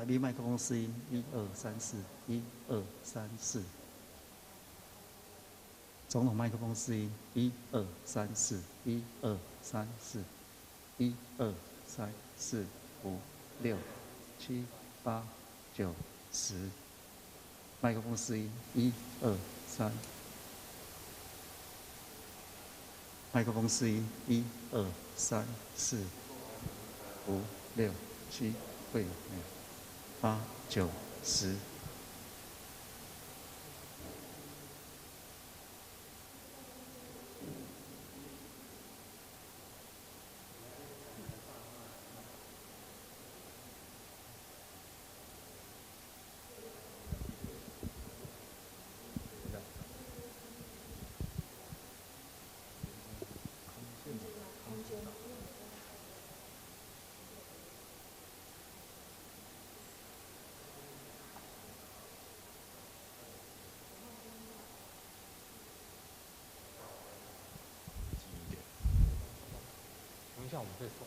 来，闭麦克风试音，1、2、3、4，1、2、3、4。总统麦克风试音，1、2、3、4，1、2、3、4，5、6、7、8、9、10。麦克风试音，1、2、3。麦克风试音，1、2、3、4、5、6、7、8、9、10。等一下，我们可以说。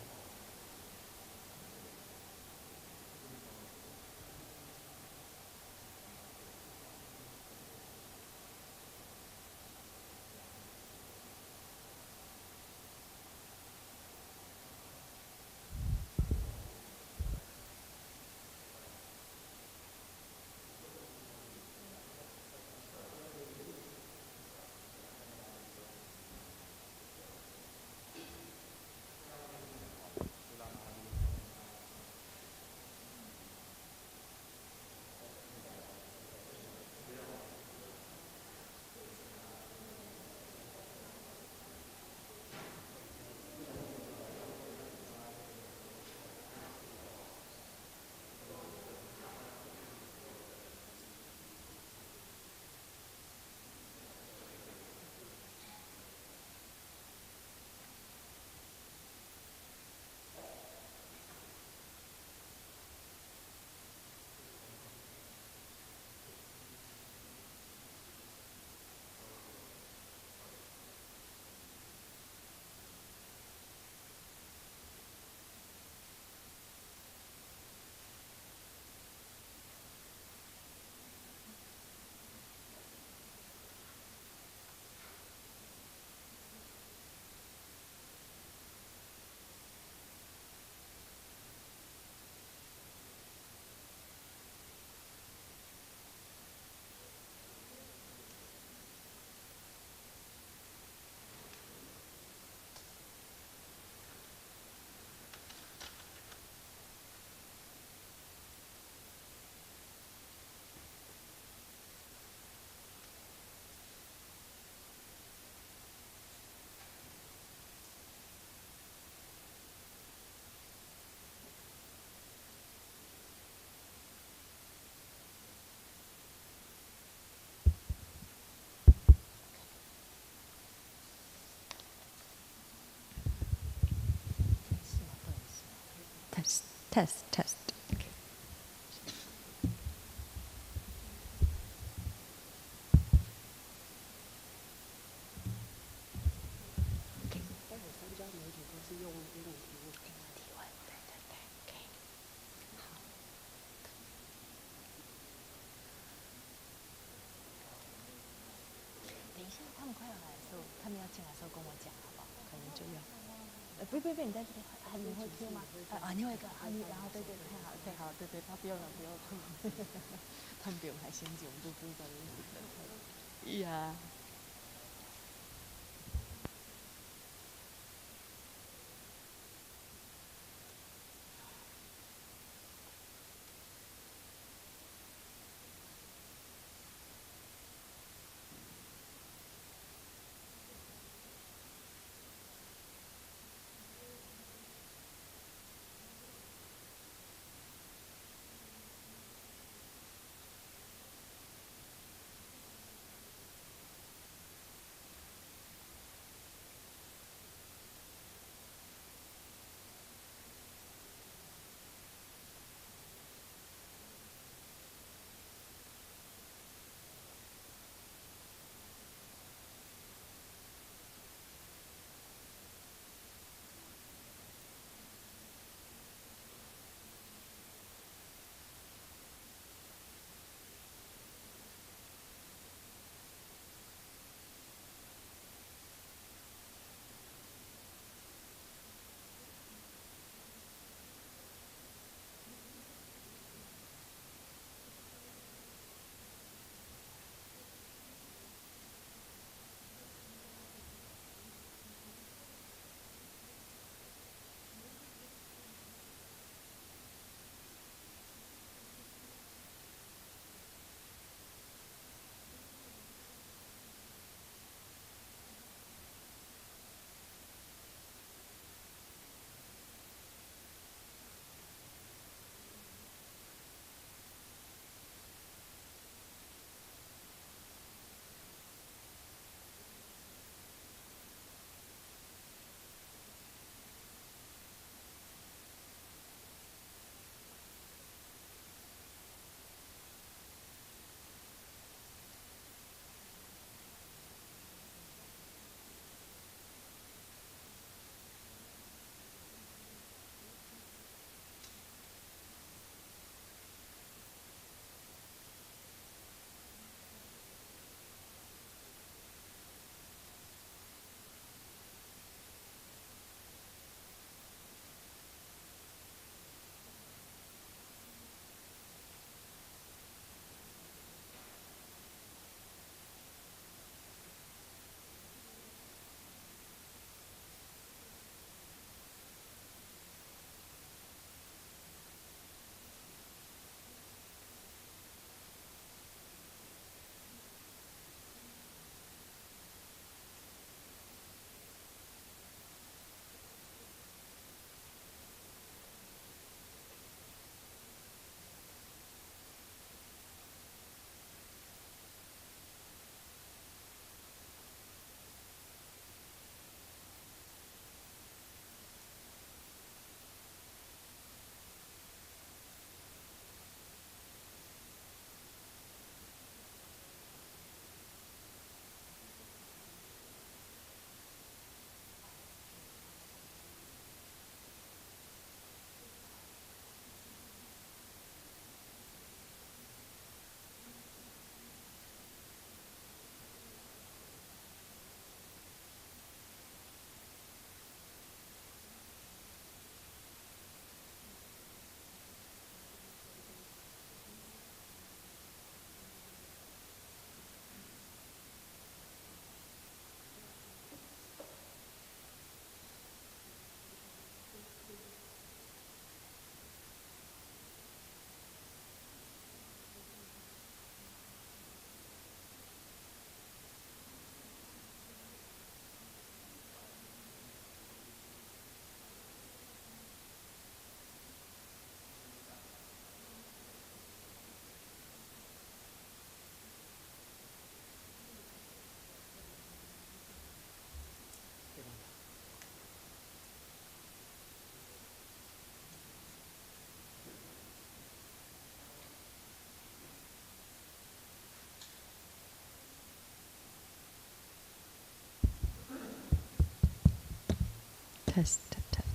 Test.不，你在这里，你会贴吗？你会一个，然后对，太好，对，他不用了，他们比我们还先进，我们都不知道的。呀。Test, test.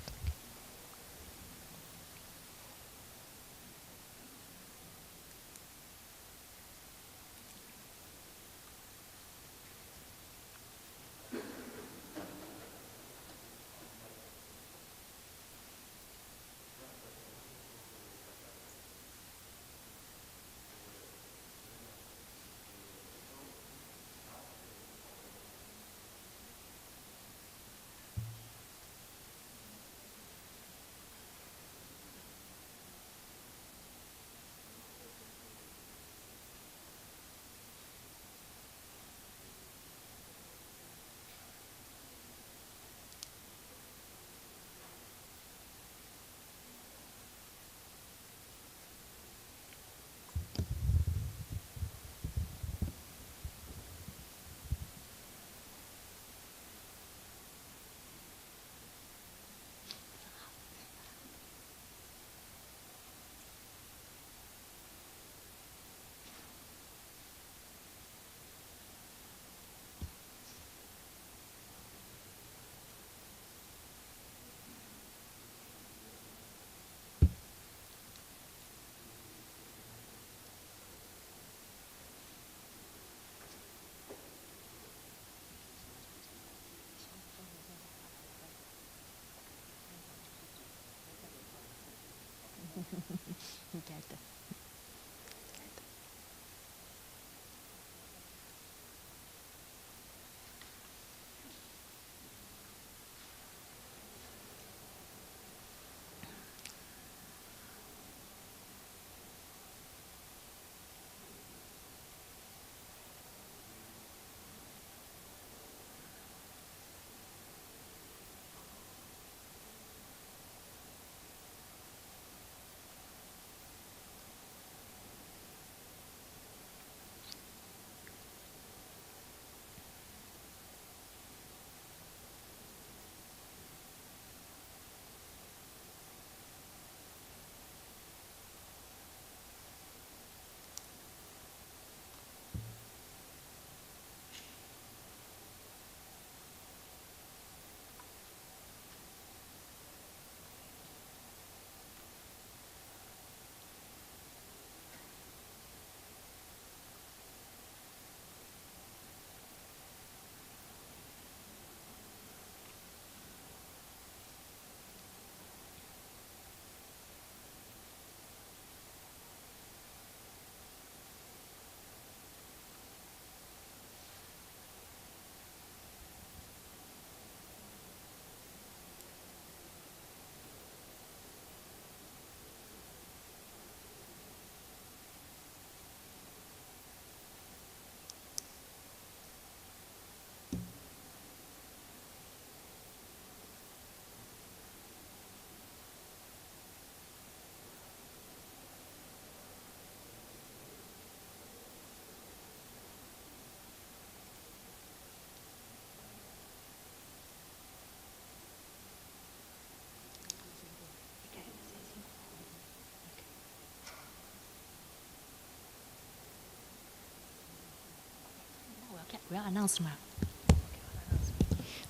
You get it.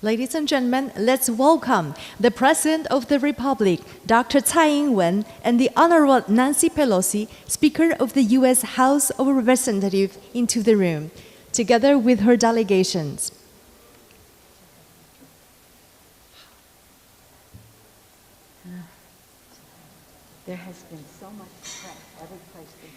Ladies and gentlemen, let's welcome the President of the Republic, Dr. Tsai Ing-wen, and the Honorable Nancy Pelosi, Speaker of the U.S. House of Representatives, into the room, together with her delegations. There has been so much press every place we go.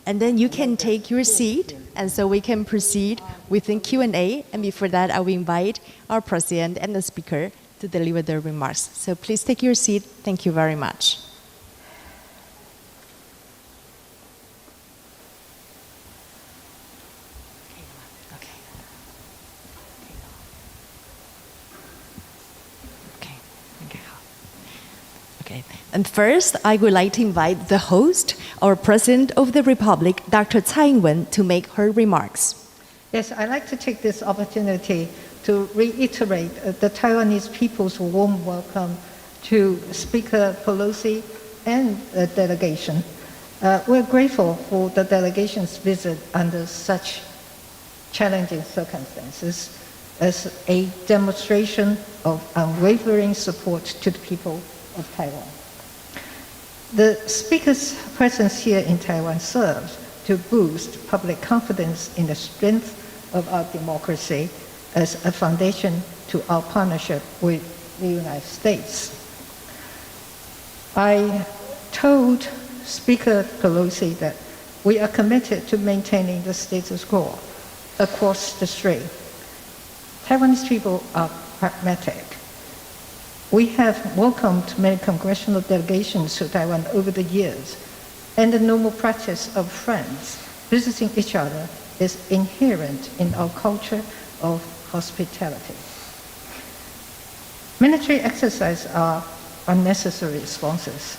And then you can take your seat, and so we can proceed with the Q&A. And before that, I will invite our President and the Speaker to deliver their remarks. So please take your seat. Thank you very much. And first, I would like to invite the host, our President of the Republic, Dr. Tsai Ing-wen, to make her remarks. Yes, I'd like to take this opportunity to reiterate the Taiwanese people's warm welcome to Speaker Pelosi and the delegation. We're grateful for the delegation's visit under such challenging circumstances. as a demonstration of unwavering support to the people of Taiwan. The Speaker's presence here in Taiwan serves to boost public confidence in the strength of our democracy as a foundation to our partnership with the United States. I told Speaker Pelosi that we are committed to maintaining the status quo across the strait. Taiwanese people are pragmatic. We have welcomed many congressional delegations to Taiwan over the years, and the normal practice of friends visiting each other is inherent in our culture of hospitality. Military exercises are unnecessary responses.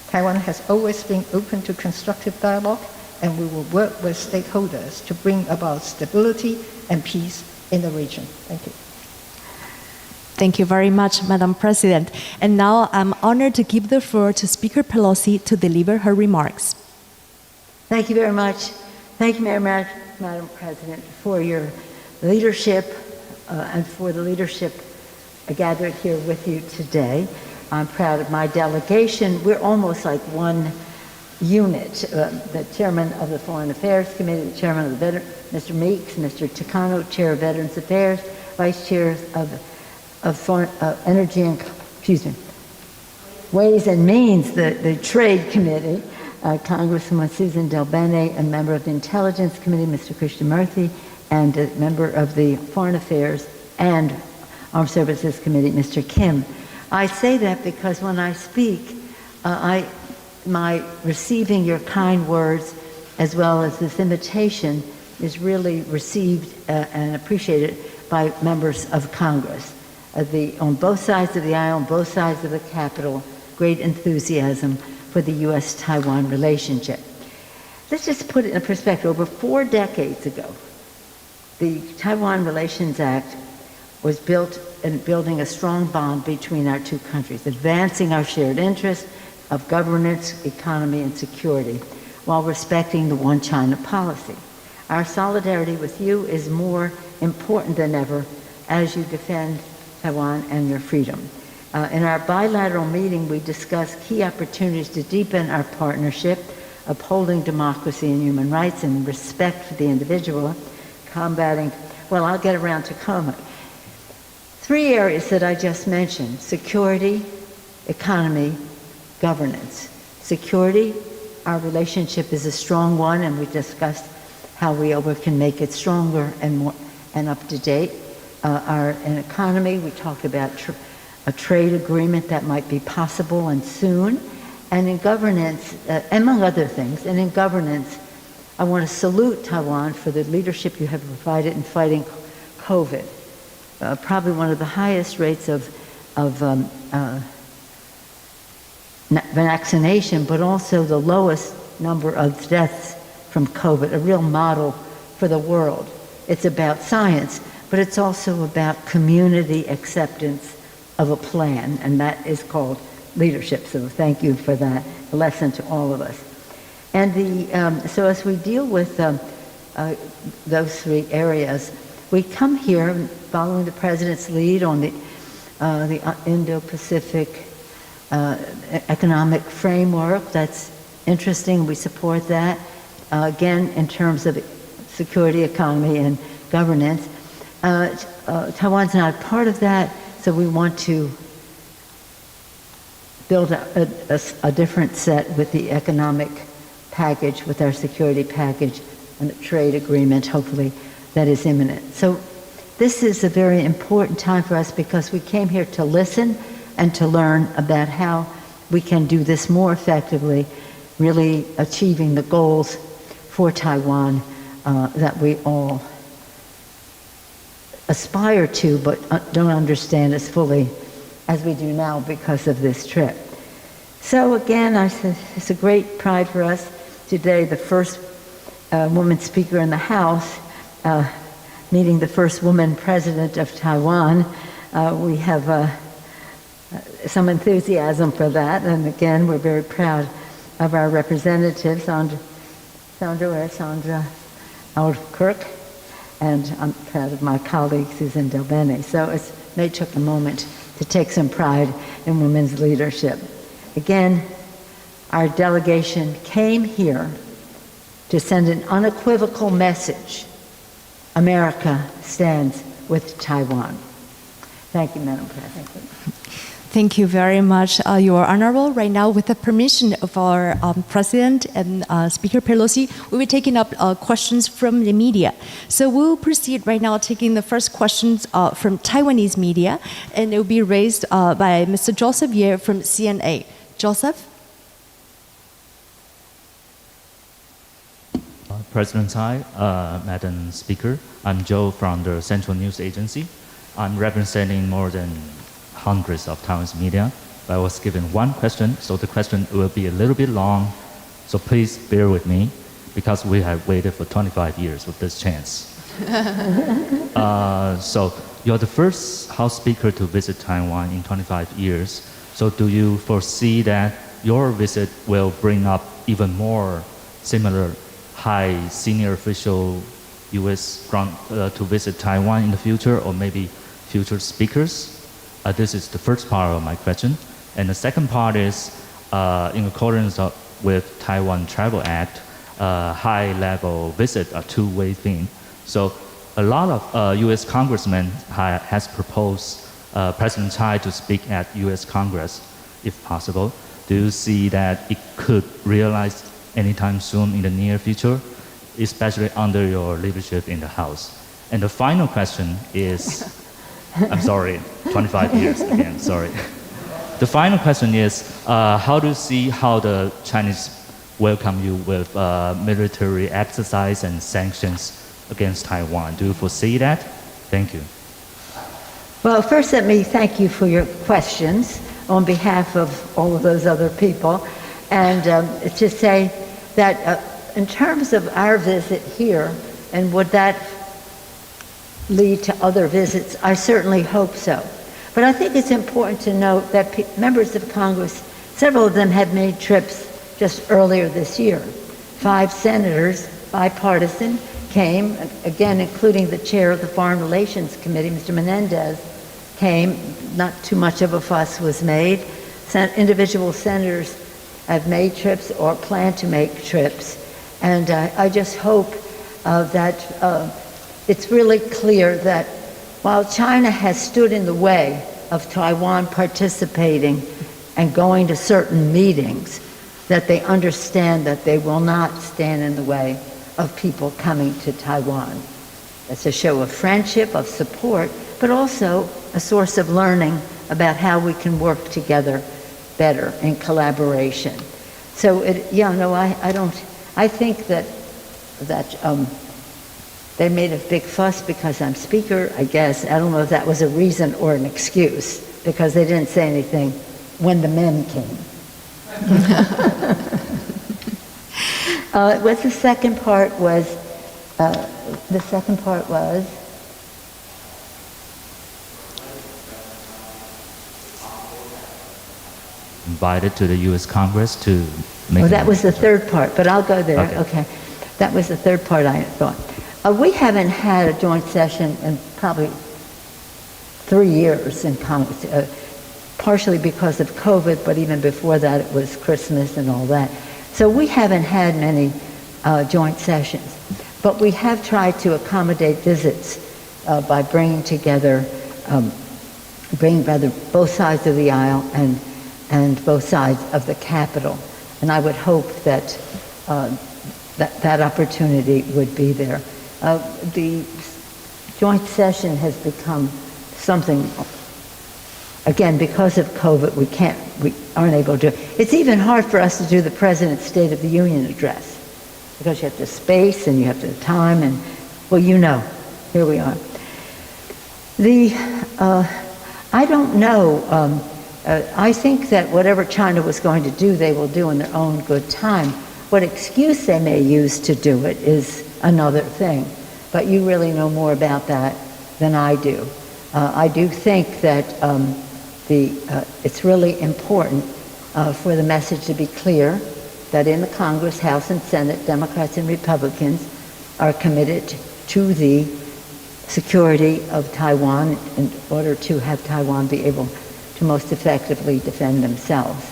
Taiwan has always been open to constructive dialogue, and we will work with stakeholders to bring about stability and peace in the region. Thank you. Thank you very much, Madam President. And now I'm honored to give the floor to Speaker Pelosi to deliver her remarks. Thank you very much. Thank you very much, Madam President, for your leadership and for the leadership gathered here with you today. I'm proud of my delegation. We're almost like one unit. The chairman of the Foreign Affairs Committee, the chairman of the Mr. Meeks, Mr. Takano, chair of Veterans Affairs, vice chair of Foreign Energy and, Ways and Means, the Trade Committee, Congresswoman Susan Del Bene, a member of the Intelligence Committee, Mr. Krishnamurthy, and a member of the Foreign Affairs and Armed Services Committee, Mr. Kim. I say that because when I speak, my receiving your kind words as well as this invitation is really received and appreciated by members of Congress. On both sides of the aisle, on both sides of the Capitol, great enthusiasm for the U.S.-Taiwan relationship. Let's just put it in perspective. Over 4 decades ago, the Taiwan Relations Act was built in building a strong bond between our two countries, advancing our shared interests of governance, economy, and security, while respecting the One China policy. Our solidarity with you is more important than ever as you defend Taiwan and your freedom. In our bilateral meeting, we discussed key opportunities to deepen our partnership, upholding democracy and human rights and respect for the individual, combating, well, I'll get around to comment. 3 areas that I just mentioned: security, economy, governance. Security, our relationship is a strong one, and we discussed how we can make it stronger and more and up to date. In economy, we talked about a trade agreement that might be possible and soon. And in governance, among other things, and in governance, I want to salute Taiwan for the leadership you have provided in fighting COVID. Probably one of the highest rates of vaccination, but also the lowest number of deaths from COVID, a real model for the world. It's about science, but it's also about community acceptance of a plan, and that is called leadership. So thank you for that, a lesson to all of us. And so as we deal with those 3 areas, we come here following the President's lead on the Indo-Pacific economic framework. That's interesting. We support that. Again, in terms of security, economy, and governance. Taiwan's not part of that, so we want to build a different set with the economic package, with our security package, and a trade agreement, hopefully, that is imminent. So this is a very important time for us because we came here to listen and to learn about how we can do this more effectively, really achieving the goals for Taiwan that we all aspire to but don't understand as fully as we do now because of this trip. So again, it's a great pride for us today, the first woman speaker in the House, meeting the first woman president of Taiwan. We have some enthusiasm for that, and again, we're very proud of our representative, Sandra Aldkirk, and I'm proud of my colleague, Susan Delbene. So they took a moment to take some pride in women's leadership. Again, our delegation came here to send an unequivocal message. America stands with Taiwan. Thank you, Madam President. Thank you very much, Your Honorable. Right now, with the permission of our President and Speaker Pelosi, we'll be taking up questions from the media. So we'll proceed right now taking the first questions from Taiwanese media, and it will be raised by Mr. Joseph Ye from CNA. Joseph? President Tsai, Madam Speaker, I'm Joe from the Central News Agency. I'm representing more than hundreds of Taiwanese media. I was given one question, so the question will be a little bit long, so please bear with me, because we have waited for 25 years for this chance. So you're the first House Speaker to visit Taiwan in 25 years, so do you foresee that your visit will bring up even more similar high senior official U.S. to visit Taiwan in the future, or maybe future speakers? This is the first part of my question. And the second part is, in accordance with Taiwan Travel Act, high-level visit a two-way thing. So a lot of U.S. congressmen has proposed President Tsai to speak at U.S. Congress, if possible. Do you see that it could realize anytime soon in the near future, especially under your leadership in the House? And the final question is, I'm sorry, 25 years again, sorry. The final question is, how do you see how the Chinese welcome you with military exercise and sanctions against Taiwan? Do you foresee that? Thank you. Well, first let me thank you for your questions on behalf of all of those other people. And to say that in terms of our visit here, and would that lead to other visits, I certainly hope so. But I think it's important to note that members of Congress, several of them have made trips just earlier this year. 5 senators, bipartisan, came, again, including the chair of the Foreign Relations Committee, Mr. Menendez, came. Not too much of a fuss was made. Individual senators have made trips or plan to make trips. And I just hope that it's really clear that while China has stood in the way of Taiwan participating and going to certain meetings, that they understand that they will not stand in the way of people coming to Taiwan. It's a show of friendship, of support, but also a source of learning about how we can work together better in collaboration. So, I think that they made a big fuss because I'm Speaker, I guess. I don't know if that was a reason or an excuse, because they didn't say anything when the men came. What's the second part was? Invited to the U.S. Congress to make. Oh, that was the third part, but I'll go there. Okay. That was the third part I thought. We haven't had a joint session in probably 3 years in Congress, partially because of COVID, but even before that it was Christmas and all that. So we haven't had many joint sessions, but we have tried to accommodate visits by bringing together, both sides of the aisle and both sides of the Capitol. And I would hope that that opportunity would be there. The joint session has become something, again, because of COVID, we aren't able to. It's even hard for us to do the President's State of the Union address, because you have to space and you have to time, and, well, here we are. I don't know. I think that whatever China was going to do, they will do in their own good time. What excuse they may use to do it is another thing. But you really know more about that than I do. I do think that it's really important for the message to be clear that in the Congress, House and Senate, Democrats and Republicans are committed to the security of Taiwan in order to have Taiwan be able to most effectively defend themselves.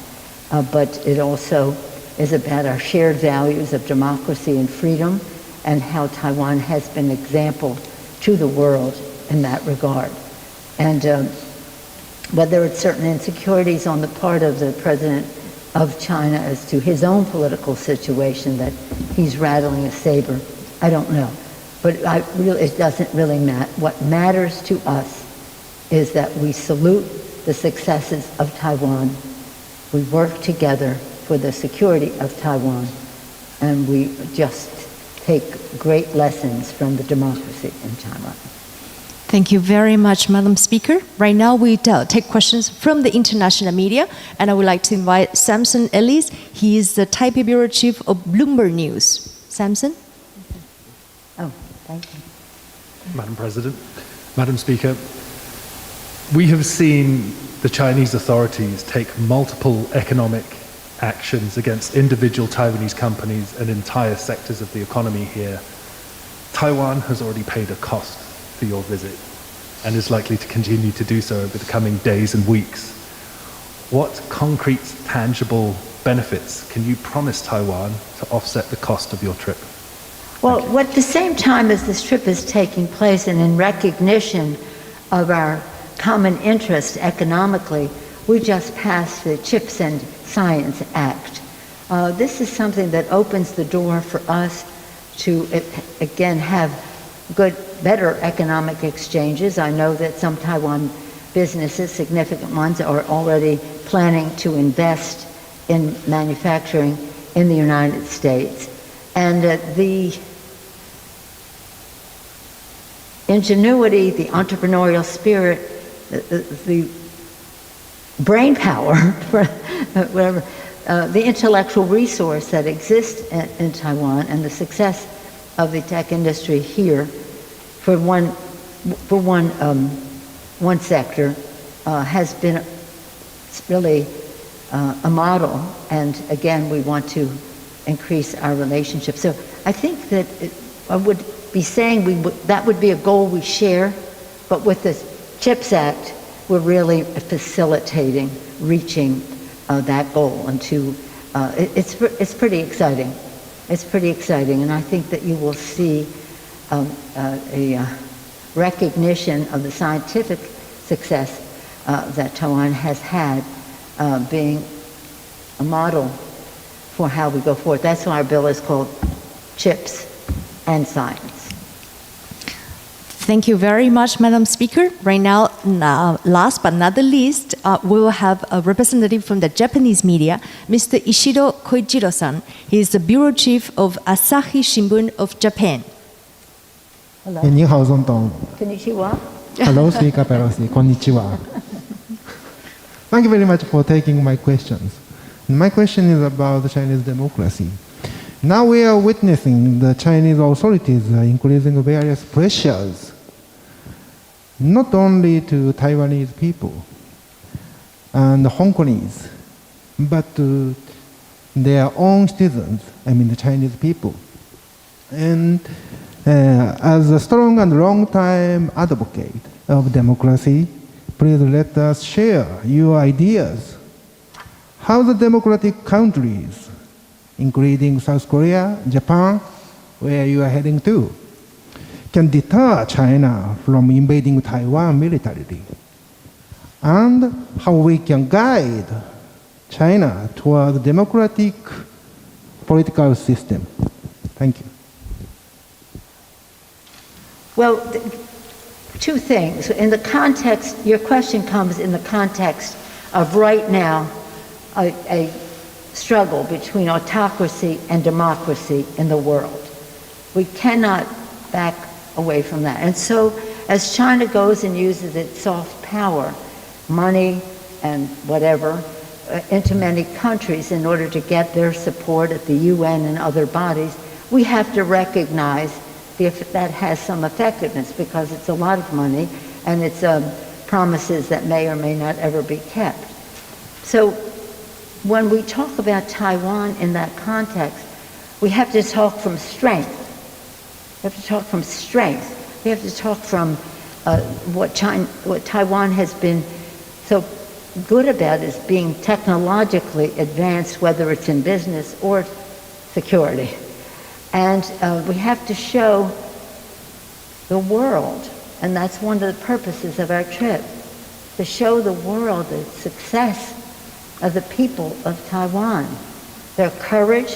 But it also is about our shared values of democracy and freedom, and how Taiwan has been an example to the world in that regard. And whether it's certain insecurities on the part of the president of China as to his own political situation that he's rattling a saber, I don't know. But it doesn't really matter. What matters to us is that we salute the successes of Taiwan. We work together for the security of Taiwan, and we just take great lessons from the democracy in Taiwan. Thank you very much, Madam Speaker. Right now we take questions from the international media, and I would like to invite Samson Ellis. He is the Taipei Bureau Chief of Bloomberg News. Samson? Oh, thank you. Madam President, Madam Speaker, we have seen the Chinese authorities take multiple economic actions against individual Taiwanese companies and entire sectors of the economy here. Taiwan has already paid a cost for your visit and is likely to continue to do so over the coming days and weeks. What concrete, tangible benefits can you promise Taiwan to offset the cost of your trip? Well, at the same time as this trip is taking place and in recognition of our common interest economically, we just passed the Chips and Science Act. This is something that opens the door for us to, again, have better economic exchanges. I know that some Taiwan businesses, significant ones, are already planning to invest in manufacturing in the United States. And the ingenuity, the entrepreneurial spirit, the brain power, whatever, the intellectual resource that exists in Taiwan, and the success of the tech industry here, for one sector, has been really a model. And again, we want to increase our relationship. So I think that I would be saying that would be a goal we share, but with the CHIPS Act, we're really facilitating reaching that goal. And it's pretty exciting. It's pretty exciting, and I think that you will see a recognition of the scientific success that Taiwan has had, being a model for how we go forward. That's why our bill is called Chips and Science. Thank you very much, Madam Speaker. Right now, last but not the least, we will have a representative from the Japanese media, Mr. Ishiro Koichiro-san. He is the bureau chief of Asahi Shimbun of Japan. Hello. 你好，总统。 Konnichiwa. Hello, Speaker Pelosi. Konnichiwa. Thank you very much for taking my questions. My question is about the Chinese democracy. Now we are witnessing the Chinese authorities increasing various pressures, not only to Taiwanese people and Hong Kongese, but to their own citizens, I mean the Chinese people. And as a strong and long-time advocate of democracy, please let us share your ideas. How the democratic countries, including South Korea, Japan, where you are heading to, can deter China from invading Taiwan militarily, and how we can guide China toward a democratic political system. Thank you. Well, two things. In the context, your question comes in the context of right now a struggle between autocracy and democracy in the world. We cannot back away from that. And so as China goes and uses its soft power, money and whatever, into many countries in order to get their support at the UN and other bodies, we have to recognize if that has some effectiveness, because it's a lot of money and it's promises that may or may not ever be kept. So when we talk about Taiwan in that context, we have to talk from strength. We have to talk from strength, We have to talk from what Taiwan has been so good about is being technologically advanced, whether it's in business or security. And we have to show the world, and that's one of the purposes of our trip, to show the world the success of the people of Taiwan, their courage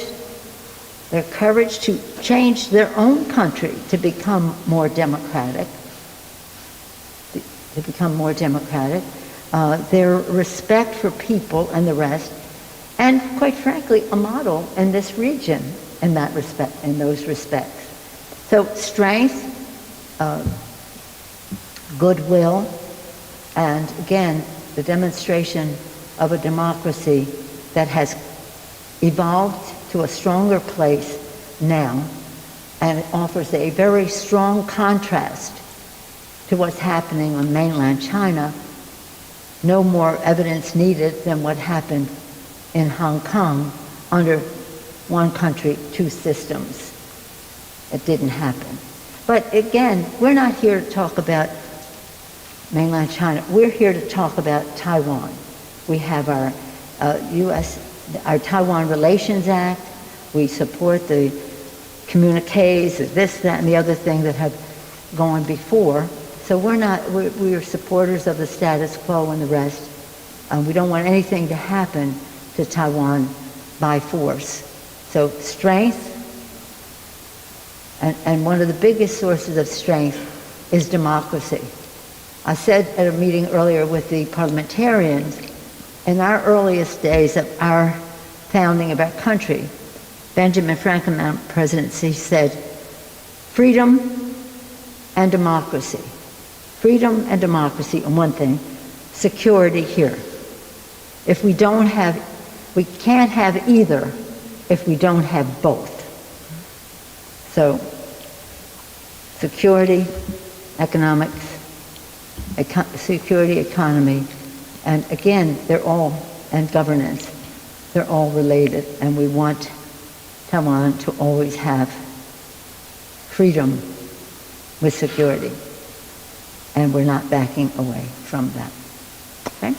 to change their own country to become more democratic, their respect for people and the rest, and quite frankly, a model in this region in those respects. So strength, goodwill, and again, the demonstration of a democracy that has evolved to a stronger place now, and it offers a very strong contrast to what's happening on mainland China. No more evidence needed than what happened in Hong Kong under one country, two systems. It didn't happen. But again, we're not here to talk about mainland China. We're here to talk about Taiwan. We have our our Taiwan Relations Act. We support the communiques, this, that, and the other thing that have gone before. So we're supporters of the status quo and the rest. We don't want anything to happen to Taiwan by force. So strength, and one of the biggest sources of strength is democracy. I said at a meeting earlier with the parliamentarians, in our earliest days of our founding of our country, Benjamin Franklin presidency said, freedom and democracy. Freedom and democracy on one thing, security here. We can't have either if we don't have both. So, security, economics, security, economy, and again, and governance, they're all related, and we want Taiwan to always have freedom with security, and we're not backing away from that. Okay?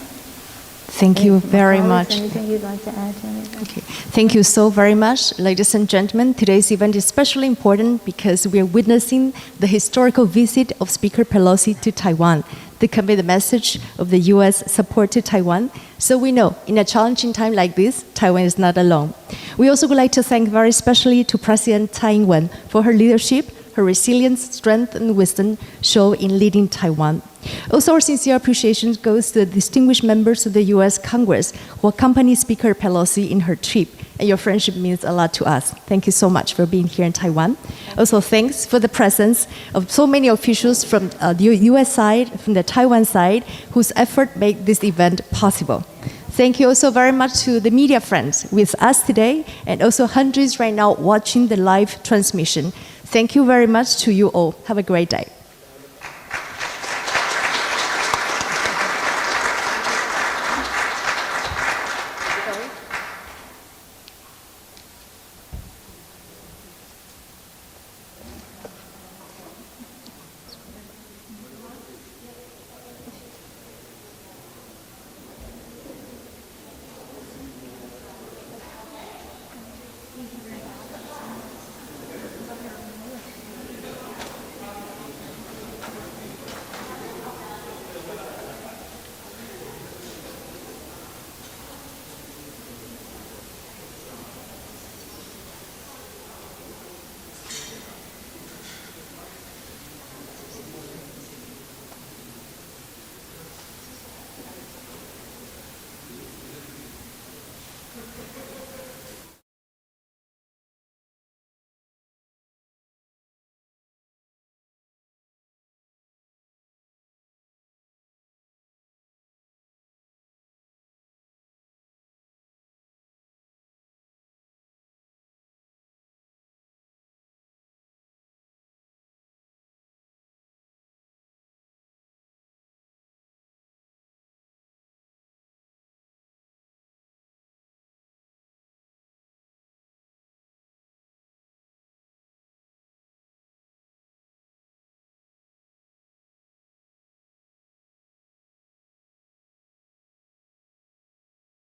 Thank you very much. Anything you'd like to add to anything? Okay. Thank you so very much, ladies and gentlemen. Today's event is especially important because we are witnessing the historical visit of Speaker Pelosi to Taiwan to convey the message of the U.S. support to Taiwan. So we know, in a challenging time like this, Taiwan is not alone. We also would like to thank very especially to President Tsai Ing-wen for her leadership, her resilience, strength, and wisdom shown in leading Taiwan. Also, our sincere appreciation goes to the distinguished members of the U.S. Congress who accompanied Speaker Pelosi in her trip, and your friendship means a lot to us. Thank you so much for being here in Taiwan. Also, thanks for the presence of so many officials from the U.S. side, from the Taiwan side, whose effort made this event possible. Thank you also very much to the media friends with us today, and also hundreds right now watching the live transmission. Thank you very much to you all. Have a great day.